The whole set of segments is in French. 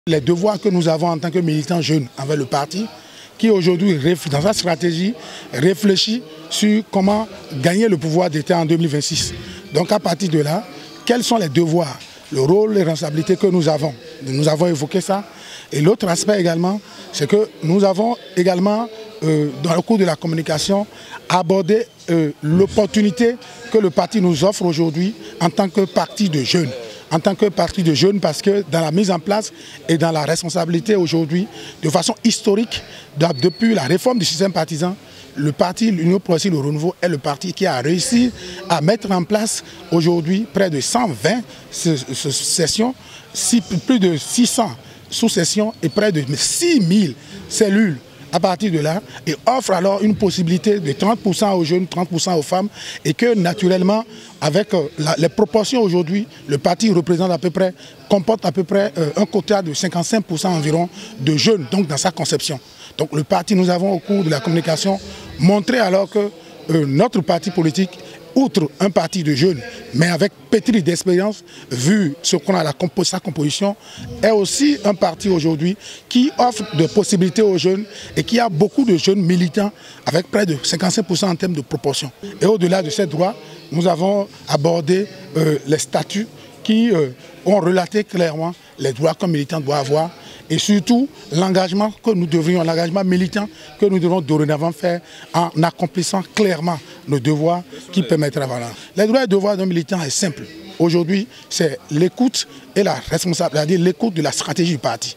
Les devoirs que nous avons en tant que militants jeunes envers le parti, qui aujourd'hui, dans sa stratégie, réfléchit sur comment gagner le pouvoir d'État en 2026. Donc à partir de là, quels sont les devoirs, le rôle, les responsabilités que nous avons? Nous avons évoqué ça. Et l'autre aspect également, c'est que nous avons également, dans le cours de la communication, abordé l'opportunité que le parti nous offre aujourd'hui en tant que parti de jeunes. En tant que parti de jeunes, parce que dans la mise en place et dans la responsabilité aujourd'hui, de façon historique, depuis la réforme du système partisan, le parti l'Union progressiste, le renouveau est le parti qui a réussi à mettre en place aujourd'hui près de 120 sessions, plus de 600 sous-sessions et près de 6000 cellules à partir de là, et offre alors une possibilité de 30% aux jeunes, 30% aux femmes, et que naturellement, avec les proportions aujourd'hui, le parti représente comporte à peu près un quota de 55% environ de jeunes, donc dans sa conception. Donc le parti, nous avons au cours de la communication montré alors que notre parti politique, outre un parti de jeunes, mais avec pétri d'expérience, vu ce qu'on a sa composition, est aussi un parti aujourd'hui qui offre des possibilités aux jeunes et qui a beaucoup de jeunes militants avec près de 55% en termes de proportion. Et au-delà de ces droits, nous avons abordé les statuts qui ont relaté clairement les droits qu'un militant doit avoir et surtout l'engagement que nous devrions, l'engagement militant que nous devons dorénavant faire en accomplissant clairement nos devoirs qui permettraient voilà. Les droits et devoirs d'un militant est simple. Aujourd'hui, c'est l'écoute et la responsabilité, c'est-à-dire l'écoute de la stratégie du parti.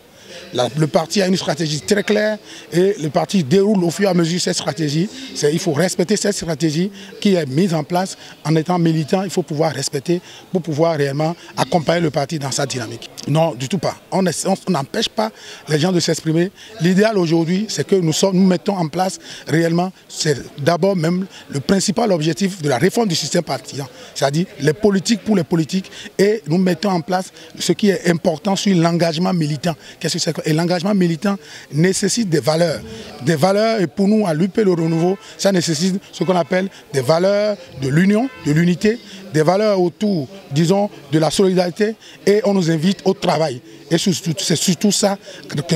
Le parti a une stratégie très claire et le parti déroule au fur et à mesure cette stratégie. Il faut respecter cette stratégie qui est mise en place en étant militant. Il faut pouvoir respecter pour pouvoir réellement accompagner le parti dans sa dynamique. Non, du tout pas. On n'empêche pas les gens de s'exprimer. L'idéal aujourd'hui, c'est que nous mettons en place réellement, c'est d'abord même le principal objectif de la réforme du système partisan, c'est-à-dire les politiques pour les politiques, et nous mettons en place ce qui est important sur l'engagement militant. Qu'est-ce que c'est? Et l'engagement militant nécessite des valeurs. Des valeurs, et pour nous, à l'UP Le Renouveau, ça nécessite ce qu'on appelle des valeurs de l'union, de l'unité, des valeurs autour, disons, de la solidarité, et on nous invite au travail. Et c'est surtout ça,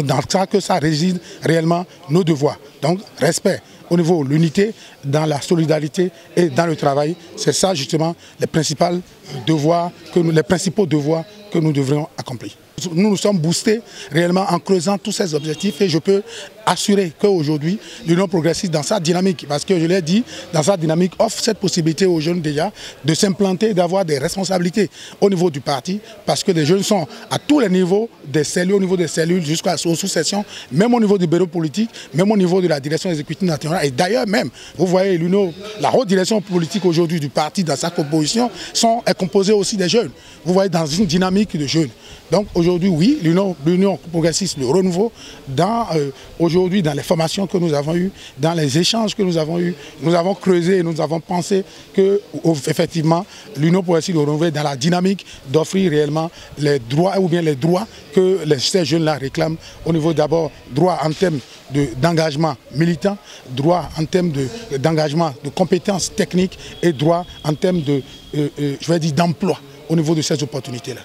dans ça que ça réside réellement nos devoirs. Donc, respect au niveau de l'unité, dans la solidarité et dans le travail. C'est ça justement les principaux devoirs que nous devrions accomplir. Nous nous sommes boostés réellement en creusant tous ces objectifs et je peux assurer qu'aujourd'hui, l'Union progressiste dans sa dynamique, parce que je l'ai dit, dans sa dynamique offre cette possibilité aux jeunes déjà de s'implanter, d'avoir des responsabilités au niveau du parti, parce que les jeunes sont à tous les niveaux des cellules, au niveau des cellules jusqu'aux sous-sessions, même au niveau du bureau politique, même au niveau de la direction exécutive nationale. Et d'ailleurs même, vous voyez, la haute direction politique aujourd'hui du parti dans sa composition est composée aussi des jeunes. Vous voyez, dans une dynamique de jeunes. Donc aujourd'hui, oui, l'Union progressiste, le renouveau, aujourd'hui dans les formations que nous avons eues, dans les échanges que nous avons eus, nous avons creusé et nous avons pensé que effectivement l'Union progressiste, le renouveau est dans la dynamique d'offrir réellement les droits ou bien les droits que ces jeunes-là réclament au niveau d'abord droit en termes d'engagement militant, droit en termes d'engagement de compétences techniques et droit en termes d'emploi au niveau de ces opportunités-là.